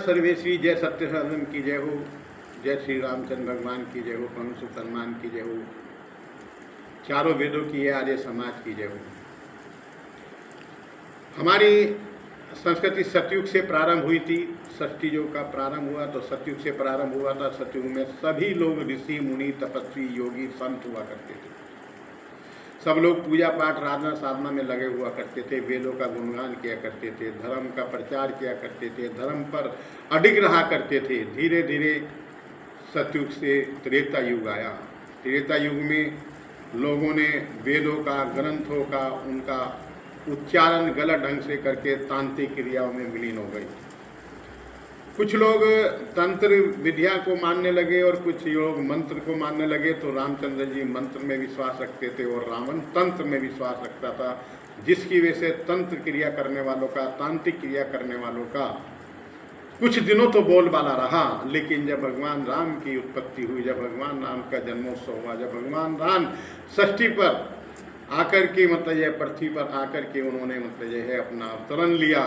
सर्वेश्वरी जय सत्य साधन की जय हो, जय श्री रामचंद्र भगवान की जय हो, पवन सुख हनुमान की जय हो, चारों वेदों की है, आर्य समाज की जय हो। हमारी संस्कृति सतयुग से प्रारंभ हुई थी। षष्ठी योग का प्रारंभ हुआ तो सतयुग से प्रारंभ हुआ था। सतयुग में सभी लोग ऋषि मुनि तपस्वी योगी संत हुआ करते थे। सब लोग पूजा पाठ आराधना साधना में लगे हुआ करते थे, वेदों का गुणगान किया करते थे, धर्म का प्रचार किया करते थे, धर्म पर अडिग रहा करते थे। धीरे धीरे सतयुग से त्रेता युग आया। त्रेता युग में लोगों ने वेदों का, ग्रंथों का, उनका उच्चारण गलत ढंग से करके तांत्रिक क्रियाओं में विलीन हो गई। कुछ लोग तंत्र विद्या को मानने लगे और कुछ लोग मंत्र को मानने लगे। तो रामचंद्र जी मंत्र में विश्वास रखते थे और रावण तंत्र में विश्वास रखता था, जिसकी वजह से तंत्र क्रिया करने वालों का, तांत्रिक क्रिया करने वालों का कुछ दिनों तो बोलबाला रहा। लेकिन जब भगवान राम की उत्पत्ति हुई, जब भगवान राम का जन्मोत्सव हुआ, जब भगवान राम षष्ठी पर आकर के मतलब यह पृथ्वी पर आकर के उन्होंने मतलब यह है अपना अवतरण लिया,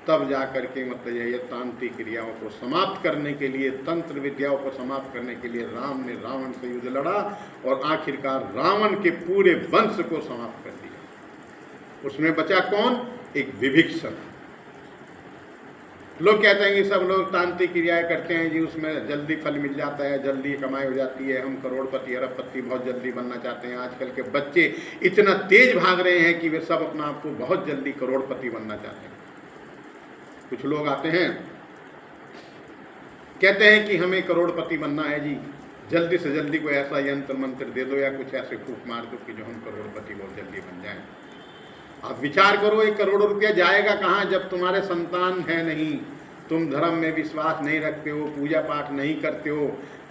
तब जाकर के मतलब यह तांत्रिक क्रियाओं को समाप्त करने के लिए, तंत्र विद्याओं को समाप्त करने के लिए राम ने रावण से युद्ध लड़ा और आखिरकार रावण के पूरे वंश को समाप्त कर दिया। उसमें बचा कौन? एक विभीषण। लोग कहते हैं कि सब लोग तांत्रिक क्रियाएं करते हैं जी, उसमें जल्दी फल मिल जाता है, जल्दी कमाई हो जाती है, हम करोड़पति अरबपति बहुत जल्दी बनना चाहते हैं। आजकल के बच्चे इतना तेज भाग रहे हैं कि वे सब अपना आप को बहुत जल्दी करोड़पति बनना चाहते हैं। कुछ लोग आते हैं, कहते हैं कि हमें करोड़पति बनना है जी, जल्दी से जल्दी कोई ऐसा यंत्र मंत्र दे दो या कुछ ऐसे फूंक मार दो कि जो हम करोड़पति बहुत जल्दी बन जाएं। आप विचार करो, 1 करोड़ रुपया जाएगा कहाँ जब तुम्हारे संतान है नहीं, तुम धर्म में विश्वास नहीं रखते हो, पूजा पाठ नहीं करते हो,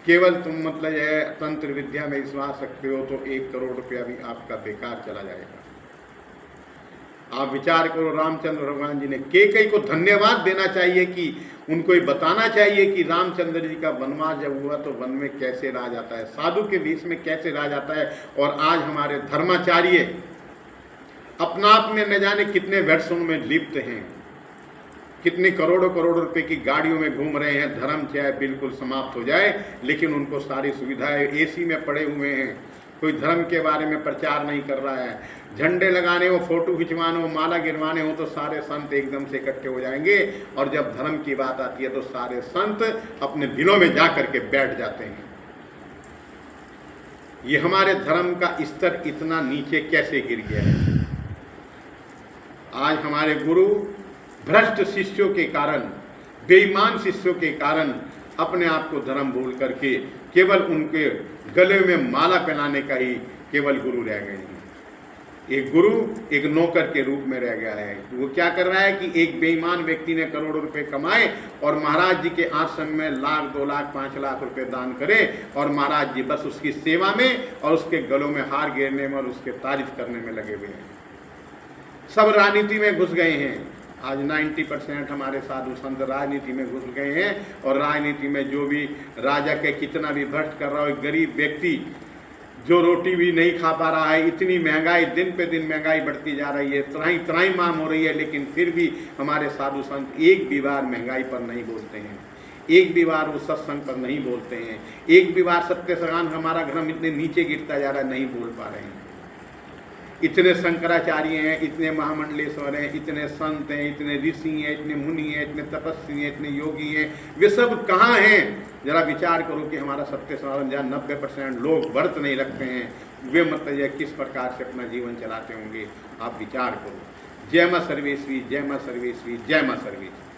केवल तुम मतलब है तंत्र विद्या में विश्वास रखते हो, तो 1 करोड़ रुपया भी आपका बेकार चला जाएगा। आप विचार करो, रामचंद्र भगवान जी ने केकई को धन्यवाद देना चाहिए कि उनको ये बताना चाहिए कि रामचंद्र जी का वनवास जब हुआ तो वन में कैसे रहा जाता है, साधु के बीच में कैसे रहा जाता है। और आज हमारे धर्माचार्य अपना आप में न जाने कितने वर्षों में लिप्त हैं, कितने करोड़ों करोड़ रुपए की गाड़ियों में घूम रहे हैं। धर्म चाहे बिल्कुल समाप्त हो जाए, लेकिन उनको सारी सुविधाएं, एसी में पड़े हुए हैं। कोई धर्म के बारे में प्रचार नहीं कर रहा है। झंडे लगाने हो, फोटो खिंचवाने हो, माला गिरवाने हो तो सारे संत एकदम से इकट्ठे हो जाएंगे, और जब धर्म की बात आती है तो सारे संत अपने दिलों में जा करके बैठ जाते हैं। ये हमारे धर्म का स्तर इतना नीचे कैसे गिर गया है। आज हमारे गुरु भ्रष्ट शिष्यों के कारण, बेईमान शिष्यों के कारण अपने आप को धर्म भूल करके केवल उनके गले में माला पहनाने का ही केवल गुरु रह गए हैं। एक गुरु एक नौकर के रूप में रह गया है। वो क्या कर रहा है कि एक बेईमान व्यक्ति ने करोड़ों रुपए कमाए और महाराज जी के आश्रम में 1 लाख 2 लाख 5 लाख रुपए दान करे, और महाराज जी बस उसकी सेवा में और उसके गलों में हार गिरने में और उसके तारीफ करने में लगे हुए हैं। सब राजनीति में घुस गए हैं। आज 90% हमारे साधु संत राजनीति में घुस गए हैं, और राजनीति में जो भी राजा के कितना भी भ्रष्ट कर रहा हो, गरीब व्यक्ति जो रोटी भी नहीं खा पा रहा है, इतनी महंगाई, दिन पे दिन महंगाई बढ़ती जा रही है, त्राही त्राही माम हो रही है, लेकिन फिर भी हमारे साधु संत एक भी बार महंगाई पर नहीं बोलते हैं, एक भी बार वो सत्संग पर नहीं बोलते हैं, एक भी बार सत्य सगान हमारा धर्म इतने नीचे गिरता जा रहा है, नहीं बोल पा रहे हैं। इतने शंकराचार्य हैं, इतने महामंडलेश्वर हैं, इतने संत हैं, इतने ऋषि हैं, इतने मुनि हैं, इतने तपस्वी हैं, इतने योगी हैं, वे सब कहाँ हैं? जरा विचार करो कि हमारा सत्य सनातन जहाँ 90% लोग व्रत नहीं रखते हैं, वे मतलब यह किस प्रकार से अपना जीवन चलाते होंगे। आप विचार करो। जय मां सर्वेश्वरी, जय मां सर्वेश्वरी, जय मां सर्वेश्वरी।